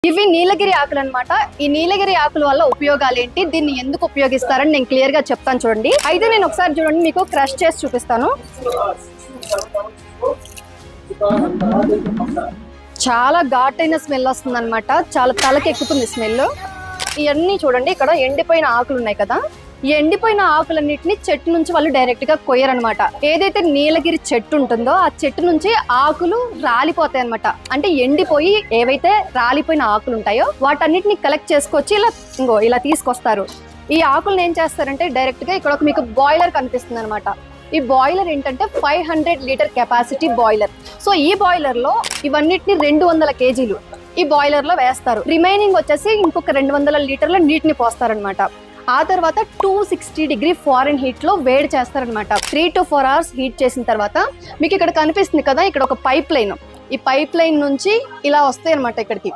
ఇవి నీలగిరి ఆకులు అన్నమాట. ఈ నీలగిరి ఆకుల వల్ల ఉపయోగాలు ఏంటి, దీన్ని ఎందుకు ఉపయోగిస్తారని నేను క్లియర్ గా చెప్తాను చూడండి. అయితే నేను ఒకసారి చూడండి మీకు క్రష్ చేసి చూపిస్తాను. చాలా ఘాటైన స్మెల్ వస్తుంది అనమాట, చాలా తలకెక్కుతుంది స్మెల్. ఇవన్నీ చూడండి, ఇక్కడ ఎండిపోయిన ఆకులు ఉన్నాయి కదా, ఈ ఎండిపోయిన ఆకులన్నిటిని చెట్టు నుంచి వాళ్ళు డైరెక్ట్ గా కొయ్యరనమాట. ఏదైతే నీలగిరి చెట్టు ఉంటుందో ఆ చెట్టు నుంచి ఆకులు రాలిపోతాయి అనమాట. అంటే ఎండిపోయి ఏవైతే రాలిపోయిన ఆకులు ఉంటాయో వాటన్నిటిని కలెక్ట్ చేసుకొచ్చి ఇలా తీసుకొస్తారు. ఈ ఆకులను ఏం చేస్తారంటే డైరెక్ట్ గా ఇక్కడ మీకు బాయిలర్ కనిపిస్తుంది అనమాట. ఈ బాయిలర్ ఏంటంటే 500 లీటర్ కెపాసిటీ బాయిలర్. సో ఈ బాయిలర్ లో ఇవన్నిటిని 200 కేజీలు ఈ బాయిలర్ లో వేస్తారు. రిమైనింగ్ వచ్చేసి ఇంకొక 200 లీటర్ల నీటిని పోస్తారనమాట. ఆ తర్వాత 260 డిగ్రీ ఫారెన్ హీట్ లో వేడి చేస్తారనమాట. 3 to 4 అవర్స్ హీట్ చేసిన తర్వాత మీకు ఇక్కడ కనిపిస్తుంది కదా, ఇక్కడ ఒక పైప్ లైన్, ఈ పైప్ లైన్ నుంచి ఇలా వస్తాయి అనమాట ఇక్కడికి.